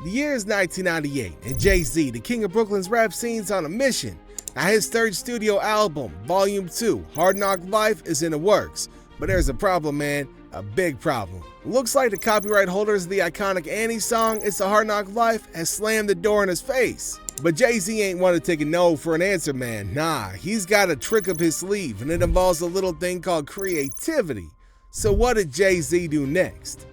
The year is 1998, and Jay-Z, the king of Brooklyn's rap scene's on a mission. Now his third studio album, Volume 2, Hard Knock Life, is in the works. But there's a problem, man, a big problem. Looks like the copyright holders of the iconic Annie song, It's a Hard Knock Life, has slammed the door in his face. But Jay-Z ain't want to take a no for an answer, man. Nah, he's got a trick up his sleeve, and it involves a little thing called creativity. So what did Jay-Z do next?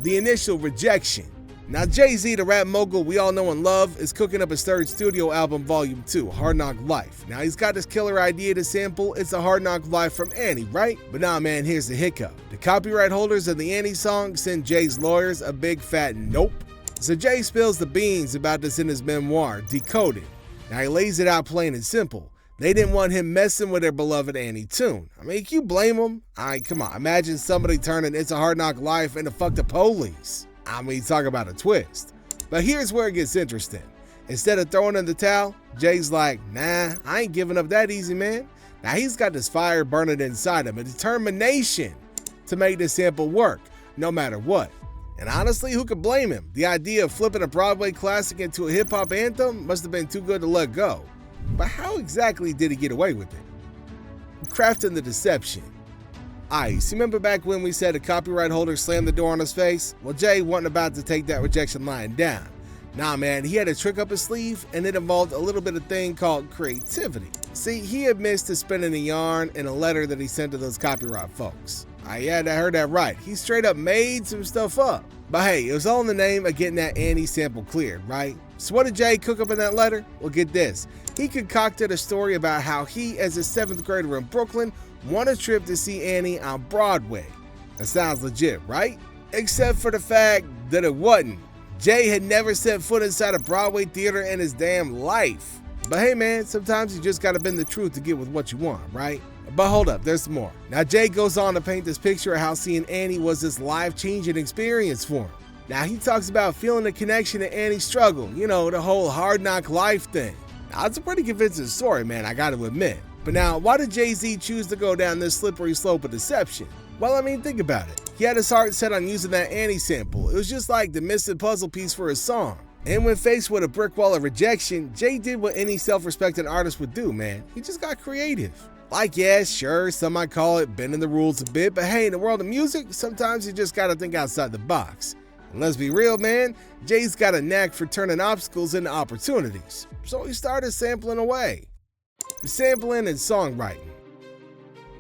The initial rejection. Now Jay-Z, the rap mogul we all know and love, is cooking up his third studio album, Volume 2, Hard Knock Life. Now he's got this killer idea to sample It's a Hard Knock Life from Annie, right? But nah, man, here's the hiccup. The copyright holders of the Annie song send Jay's lawyers a big fat nope. So Jay spills the beans about this in his memoir, Decoded. Now he lays it out plain and simple. They didn't want him messing with their beloved Annie tune. I mean, can you blame him? Come on, imagine somebody turning It's a Hard Knock Life into Fuck the Police. I mean, talk about a twist. But here's where it gets interesting. Instead of throwing in the towel, Jay's like, nah, I ain't giving up that easy, man. Now he's got this fire burning inside him, a determination to make this sample work, no matter what. And honestly, who could blame him? The idea of flipping a Broadway classic into a hip-hop anthem must have been too good to let go. But how exactly did he get away with it? Crafting the deception. Ice, remember back when we said a copyright holder slammed the door on his face? Well, Jay wasn't about to take that rejection lying down. Nah, man, he had a trick up his sleeve, and it involved a little bit of thing called creativity. See, he admits to spinning a yarn in a letter that he sent to those copyright folks. Yeah, I heard that right. He straight up made some stuff up. But hey, it was all in the name of getting that Annie sample cleared, right? So what did Jay cook up in that letter? Well, get this. He concocted a story about how he, as a 7th grader in Brooklyn, won a trip to see Annie on Broadway. That sounds legit, right? Except for the fact that it wasn't. Jay had never set foot inside a Broadway theater in his damn life. But hey man, sometimes you just gotta bend the truth to get with what you want, right? But hold up, there's more. Now Jay goes on to paint this picture of how seeing Annie was this life-changing experience for him. Now he talks about feeling the connection to Annie's struggle, you know, the whole hard knock life thing. Now it's a pretty convincing story, man, I gotta admit. But now, why did Jay-Z choose to go down this slippery slope of deception? Well, I mean, think about it. He had his heart set on using that Annie sample. It was just like the missing puzzle piece for his song. And when faced with a brick wall of rejection, Jay did what any self-respecting artist would do, man. He just got creative. Like, yeah, sure, some might call it bending the rules a bit, but hey, in the world of music, sometimes you just gotta think outside the box. And let's be real, man, Jay's got a knack for turning obstacles into opportunities. So he started sampling away. Sampling and songwriting.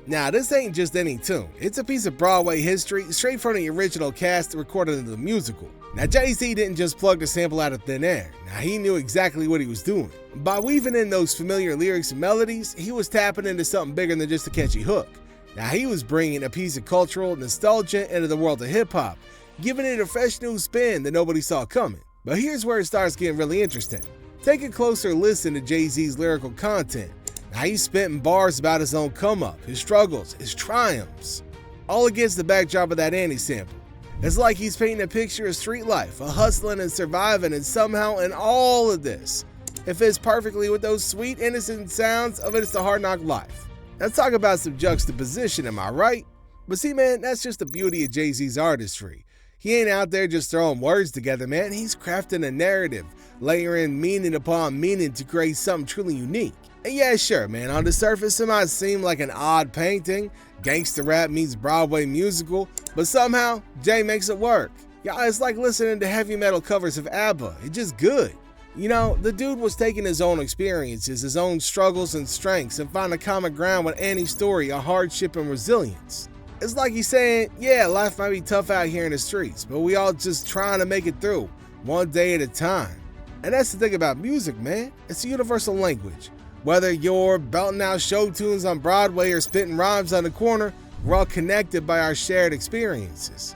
Now, this ain't just any tune. It's a piece of Broadway history straight from the original cast recorded in the musical. Now, Jay-Z didn't just plug the sample out of thin air. Now, he knew exactly what he was doing. By weaving in those familiar lyrics and melodies, he was tapping into something bigger than just a catchy hook. Now, he was bringing a piece of cultural nostalgia into the world of hip-hop, giving it a fresh new spin that nobody saw coming. But here's where it starts getting really interesting. Take a closer listen to Jay-Z's lyrical content. Now he's spitting bars about his own come-up, his struggles, his triumphs, all against the backdrop of that Annie sample. It's like he's painting a picture of street life, of hustling and surviving, and somehow in all of this, it fits perfectly with those sweet, innocent sounds of It's a Hard Knock Life. Let's talk about some juxtaposition, am I right? But see, man, that's just the beauty of Jay-Z's artistry. He ain't out there just throwing words together, man. He's crafting a narrative, layering meaning upon meaning to create something truly unique. And yeah, sure, man, on the surface it might seem like an odd painting, gangster rap meets Broadway musical, but somehow, Jay makes it work. Yeah, it's like listening to heavy metal covers of ABBA, it's just good. You know, the dude was taking his own experiences, his own struggles and strengths, and finding common ground with Annie's story of hardship and resilience. It's like he's saying, yeah, life might be tough out here in the streets, but we all just trying to make it through, one day at a time. And that's the thing about music, man, it's a universal language. Whether you're belting out show tunes on Broadway or spitting rhymes on the corner, we're all connected by our shared experiences,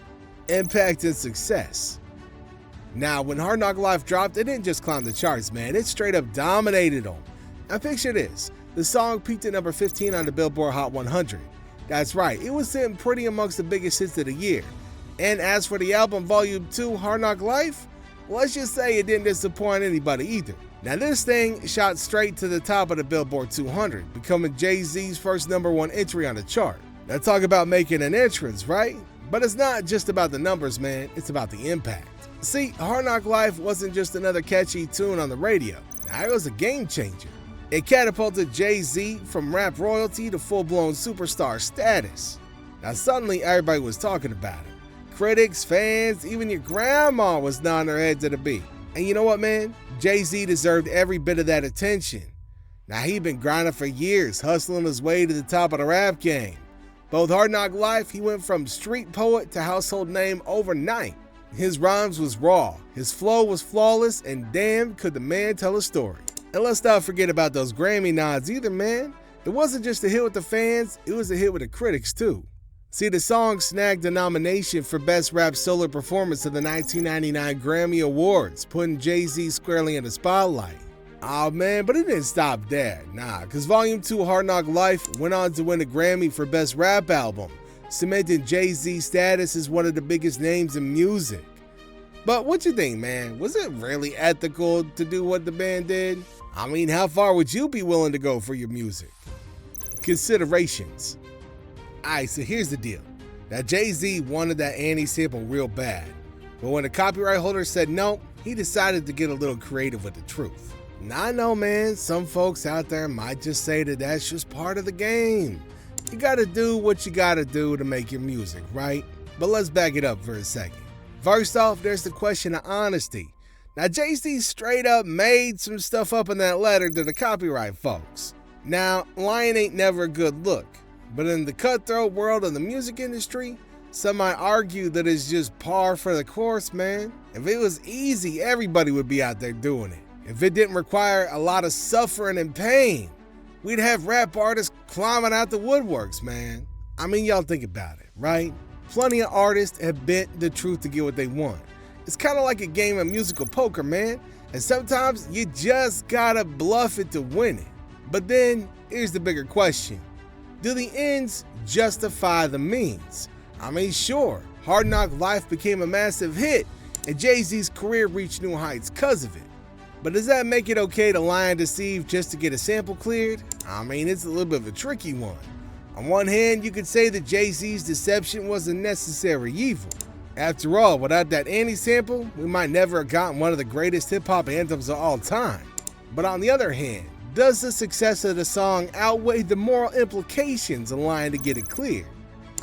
impact, and success. Now, when Hard Knock Life dropped, it didn't just climb the charts, man. It straight up dominated them. Now picture this. The song peaked at number 15 on the Billboard Hot 100. That's right, it was sitting pretty amongst the biggest hits of the year. And as for the album Volume 2, Hard Knock Life, let's just say it didn't disappoint anybody either. Now this thing shot straight to the top of the Billboard 200, becoming Jay-Z's first #1 entry on the chart. Now talk about making an entrance, right? But it's not just about the numbers, man, it's about the impact. See, Hard Knock Life wasn't just another catchy tune on the radio. Now, it was a game changer. It catapulted Jay-Z from rap royalty to full-blown superstar status. Now suddenly everybody was talking about it. Critics, fans, even your grandma was nodding her head to the beat. And you know what, man? Jay-Z deserved every bit of that attention. Now he'd been grinding for years, hustling his way to the top of the rap game. Both Hard Knock Life, he went from street poet to household name overnight. His rhymes was raw, his flow was flawless, and damn could the man tell a story. And let's not forget about those Grammy nods either, man. It wasn't just a hit with the fans, it was a hit with the critics too. See, the song snagged a nomination for Best Rap Solo Performance at the 1999 Grammy Awards, putting Jay-Z squarely in the spotlight. Oh man, but it didn't stop there, cause Volume 2 Hard Knock Life went on to win a Grammy for Best Rap Album, cementing Jay-Z's status as one of the biggest names in music. But what you think, man? Was it really ethical to do what the band did? I mean, how far would you be willing to go for your music? Considerations. Alright, so here's the deal. Now Jay-Z wanted that Annie sample real bad, but when the copyright holder said no, he decided to get a little creative with the truth. Now I know, man, some folks out there might just say that that's just part of the game. You gotta do what you gotta do to make your music, right? But let's back it up for a second. First off, there's the question of honesty. Now Jay-Z straight up made some stuff up in that letter to the copyright folks. Now, lying ain't never a good look. But in the cutthroat world of the music industry, some might argue that it's just par for the course, man. If it was easy, everybody would be out there doing it. If it didn't require a lot of suffering and pain, we'd have rap artists climbing out the woodworks, man. I mean, y'all think about it, right? Plenty of artists have bent the truth to get what they want. It's kind of like a game of musical poker, man. And sometimes you just gotta bluff it to win it. But then, here's the bigger question. Do the ends justify the means? I mean, sure, Hard Knock Life became a massive hit, and Jay-Z's career reached new heights because of it. But does that make it okay to lie and deceive just to get a sample cleared? I mean, it's a little bit of a tricky one. On one hand, you could say that Jay-Z's deception was a necessary evil. After all, without that Annie sample, we might never have gotten one of the greatest hip-hop anthems of all time. But on the other hand, does the success of the song outweigh the moral implications of lying to get it clear?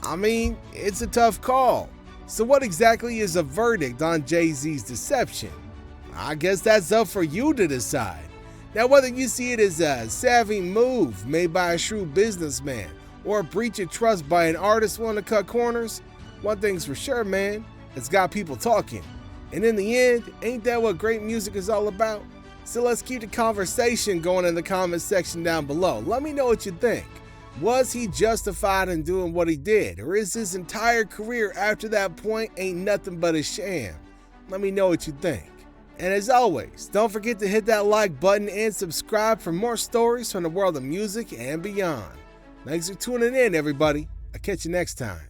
I mean, it's a tough call. So what exactly is a verdict on Jay-Z's deception? I guess that's up for you to decide. Now, whether you see it as a savvy move made by a shrewd businessman or a breach of trust by an artist willing to cut corners, one thing's for sure, man, it's got people talking. And in the end, ain't that what great music is all about? So let's keep the conversation going in the comment section down below. Let me know what you think. Was he justified in doing what he did? Or is his entire career after that point ain't nothing but a sham? Let me know what you think. And as always, don't forget to hit that like button and subscribe for more stories from the world of music and beyond. Thanks for tuning in, everybody. I'll catch you next time.